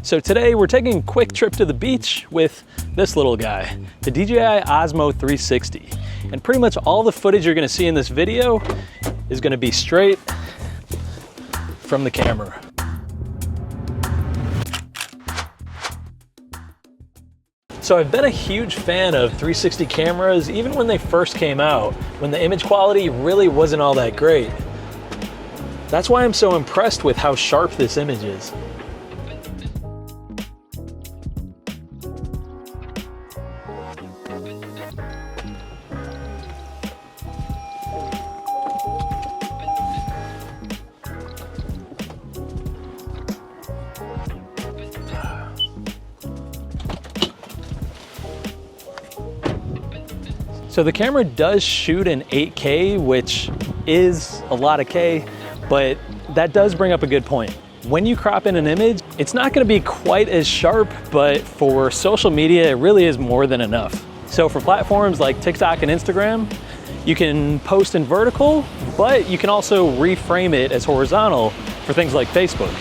So today we're taking a quick trip to the beach with this little guy, the DJI Osmo 360. And pretty much all the footage you're gonna see in this video is gonna be straight from the camera. So I've been a huge fan of 360 cameras even when they first came out, when the image quality really wasn't all that great. That's why I'm so impressed with how sharp this image is. So the camera does shoot in 8K, which is a lot of K, but that does bring up a good point. When you crop in an image, it's not gonna be quite as sharp, but for social media, it really is more than enough. So for platforms like TikTok and Instagram, you can post in vertical, but you can also reframe it as horizontal for things like Facebook.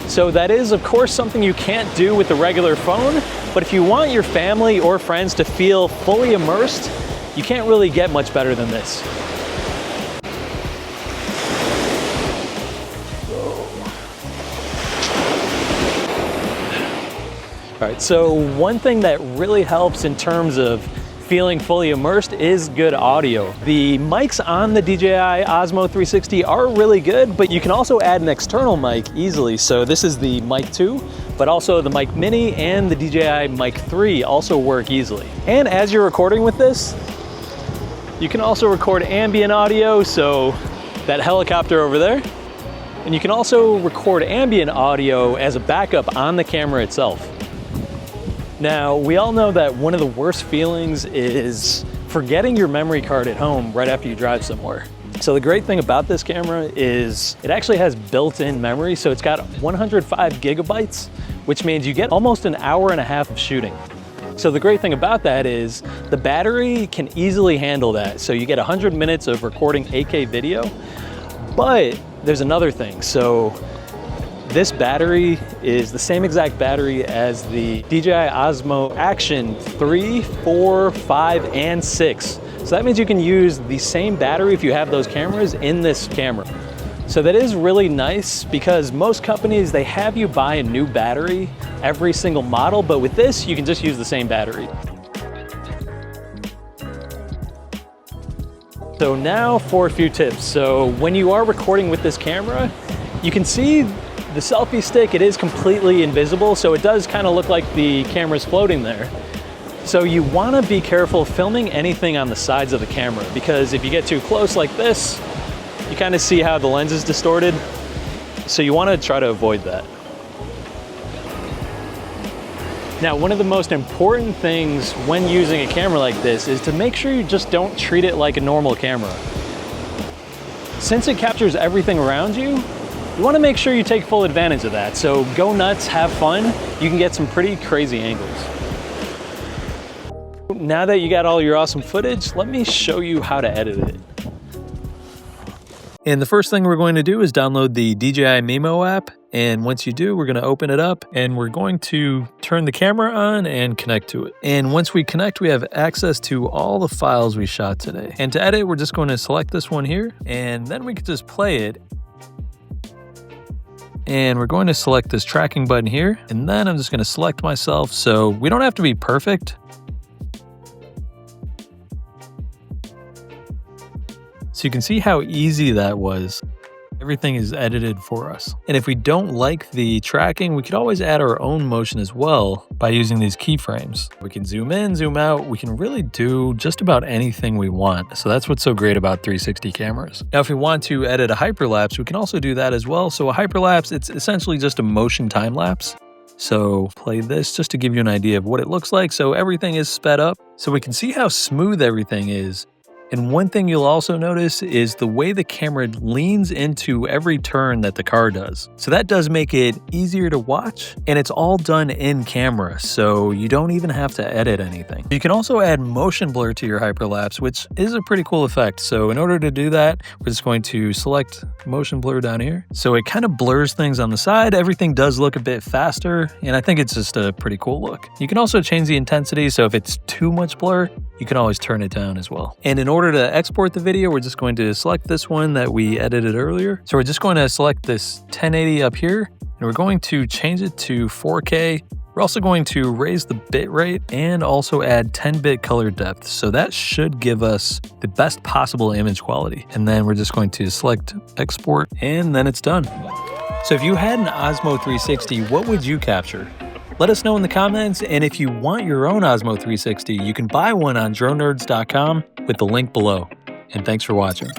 So that is, of course, something you can't do with the regular phone, but if you want your family or friends to feel fully immersed, you can't really get much better than this. All right, so one thing that really helps in terms of feeling fully immersed is good audio. The mics on the DJI Osmo 360 are really good, but you can also add an external mic easily. So this is the Mic 2, but also the Mic Mini and the DJI Mic 3 also work easily. And as you're recording with this, you can also record ambient audio, so that helicopter over there. And you can also record ambient audio as a backup on the camera itself. Now, we all know that one of the worst feelings is forgetting your memory card at home right after you drive somewhere. So the great thing about this camera is it actually has built-in memory, so it's got 105 gigabytes, which means you get almost an hour and a half of shooting. So the great thing about that is the battery can easily handle that. So you get 100 minutes of recording 8K video, but there's another thing. So this battery is the same exact battery as the DJI Osmo Action 3, 4, 5, and 6. So that means you can use the same battery if you have those cameras in this camera. So that is really nice because most companies, they have you buy a new battery every single model, but with this, you can just use the same battery. So now for a few tips. So when you are recording with this camera, you can see the selfie stick, it is completely invisible, so it does kind of look like the camera's floating there. So you want to be careful filming anything on the sides of the camera, because if you get too close like this, you kind of see how the lens is distorted. So you want to try to avoid that. Now, one of the most important things when using a camera like this is to make sure you just don't treat it like a normal camera. Since it captures everything around you, you want to make sure you take full advantage of that. So go nuts, have fun. You can get some pretty crazy angles. Now that you got all your awesome footage, let me show you how to edit it. And the first thing we're going to do is download the DJI Mimo app. And once you do, we're going to open it up and we're going to turn the camera on and connect to it. And once we connect, we have access to all the files we shot today. And to edit, we're just going to select this one here, and then we can just play it. And we're going to select this tracking button here, and then I'm just going to select myself. So we don't have to be perfect. So you can see how easy that was. Everything is edited for us. And if we don't like the tracking, we could always add our own motion as well by using these keyframes. We can zoom in, zoom out. We can really do just about anything we want. So that's what's so great about 360 cameras. Now, if we want to edit a hyperlapse, we can also do that as well. So a hyperlapse, it's essentially just a motion time lapse. So play this just to give you an idea of what it looks like. So everything is sped up. So we can see how smooth everything is. And one thing you'll also notice is the way the camera leans into every turn that the car does. So that does make it easier to watch, and it's all done in camera, so you don't even have to edit anything. You can also add motion blur to your hyperlapse, which is a pretty cool effect. So in order to do that, we're just going to select motion blur down here. So it kind of blurs things on the side. Everything does look a bit faster, and I think it's just a pretty cool look. You can also change the intensity, so if it's too much blur, you can always turn it down as well. And in order to export the video, we're just going to select this one that we edited earlier. So we're just going to select this 1080 up here, and we're going to change it to 4K. We're also going to raise the bit rate and also add 10-bit color depth. So that should give us the best possible image quality. And then we're just going to select export, and then it's done. So if you had an Osmo 360, what would you capture? Let us know in the comments, and if you want your own Osmo 360, you can buy one on dronenerds.com with the link below. And thanks for watching.